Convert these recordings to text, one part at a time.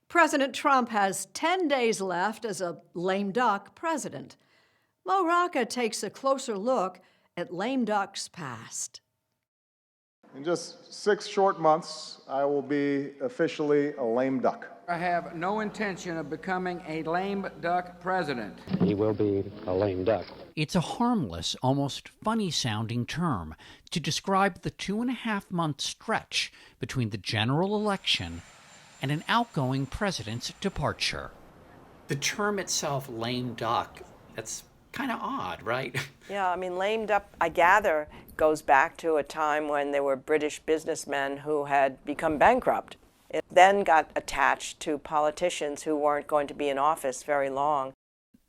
President Trump has 10 days left as a lame duck president. Mo Rocca takes a closer look at lame ducks past. In just 6 short months, I will be officially a lame duck. I have no intention of becoming a lame duck president. He will be a lame duck. It's a harmless, almost funny-sounding term to describe the 2.5-month stretch between the general election and an outgoing president's departure. The term itself, lame duck, that's kind of odd, right? Yeah, I mean, lame duck, I gather, goes back to a time when there were British businessmen who had become bankrupt. It then got attached to politicians who weren't going to be in office very long.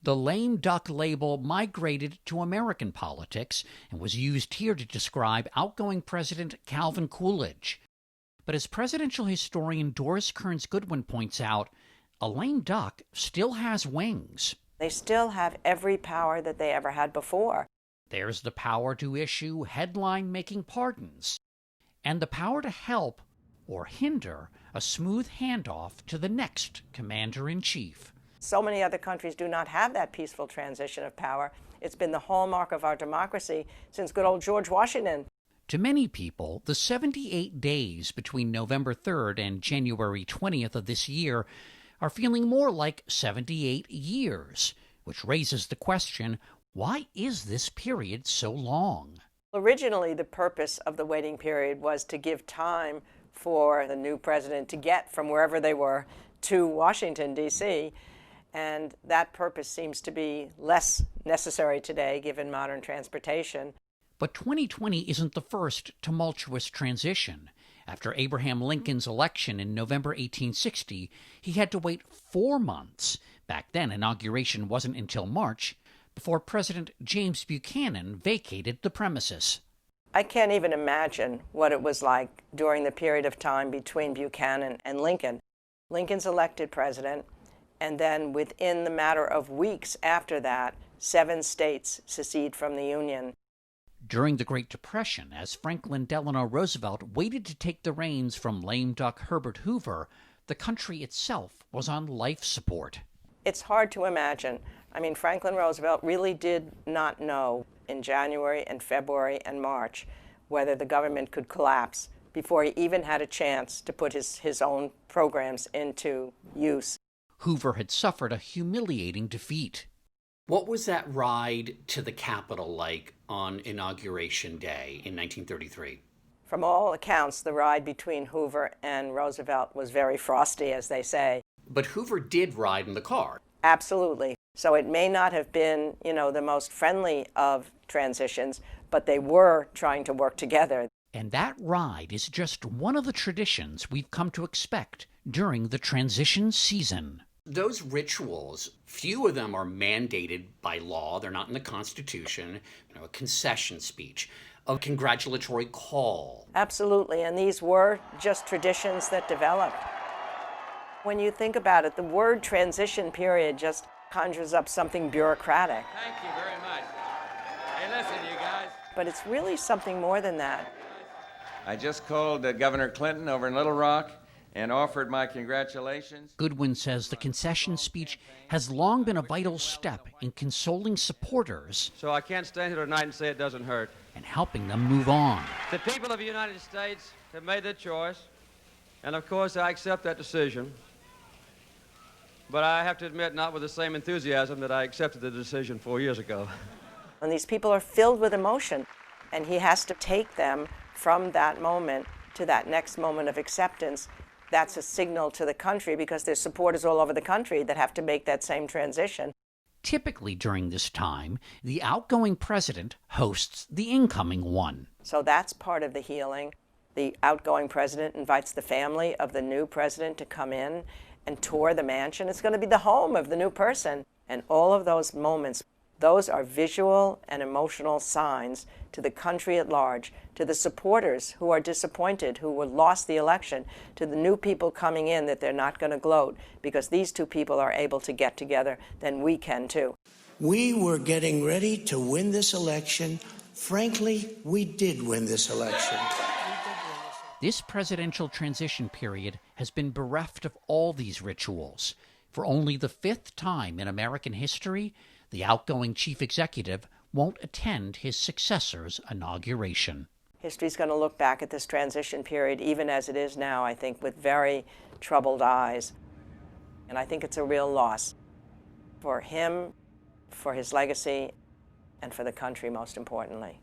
The lame duck label migrated to American politics and was used here to describe outgoing President Calvin Coolidge. But as presidential historian Doris Kearns Goodwin points out, a lame duck still has wings. They still have every power that they ever had before. There's the power to issue headline-making pardons, and the power to help or hinder a smooth handoff to the next commander-in-chief. So many other countries do not have that peaceful transition of power. It's been the hallmark of our democracy since good old George Washington. To many people, the 78 days between November 3rd and January 20th of this year are feeling more like 78 years, which raises the question, why is this period so long? Originally, the purpose of the waiting period was to give time for the new president to get from wherever they were to Washington, D.C., and that purpose seems to be less necessary today given modern transportation. But 2020 isn't the first tumultuous transition. After Abraham Lincoln's election in November 1860, he had to wait 4 months, back then inauguration wasn't until March, before President James Buchanan vacated the premises. I can't even imagine what it was like during the period of time between Buchanan and Lincoln. Lincoln's elected president, and then within the matter of weeks after that, 7 states secede from the Union. During the Great Depression, as Franklin Delano Roosevelt waited to take the reins from lame duck Herbert Hoover, the country itself was on life support. It's hard to imagine. I mean, Franklin Roosevelt really did not know in January and February and March whether the government could collapse before he even had a chance to put his own programs into use. Hoover had suffered a humiliating defeat. What was that ride to the Capitol like on Inauguration Day in 1933? From all accounts, the ride between Hoover and Roosevelt was very frosty, as they say. But Hoover did ride in the car. Absolutely. So it may not have been, the most friendly of transitions, but they were trying to work together. And that ride is just one of the traditions we've come to expect during the transition season. Those rituals, few of them are mandated by law. They're not in the Constitution. A concession speech, a congratulatory call. Absolutely, and these were just traditions that developed. When you think about it, the word transition period just conjures up something bureaucratic. Thank you very much. Hey, listen, you guys. But it's really something more than that. I just called Governor Clinton over in Little Rock and offered my congratulations. Goodwin says the concession speech has long been a vital step in consoling supporters. So I can't stand here tonight and say it doesn't hurt. And helping them move on. The people of the United States have made their choice, and of course I accept that decision. But I have to admit, not with the same enthusiasm that I accepted the decision 4 years ago. And these people are filled with emotion, and he has to take them from that moment to that next moment of acceptance. That's a signal to the country because there's supporters all over the country that have to make that same transition. Typically during this time, the outgoing president hosts the incoming one. So that's part of the healing. The outgoing president invites the family of the new president to come in and tour the mansion. It's going to be the home of the new person. And all of those moments, those are visual and emotional signs to the country at large, to the supporters who are disappointed, who lost the election, to the new people coming in that they're not going to gloat because these two people are able to get together, then we can too. We were getting ready to win this election. Frankly, we did win this election. This presidential transition period has been bereft of all these rituals. For only the 5th time in American history, the outgoing chief executive won't attend his successor's inauguration. History's going to look back at this transition period, even as it is now, I think, with very troubled eyes. And I think it's a real loss for him, for his legacy, and for the country, most importantly.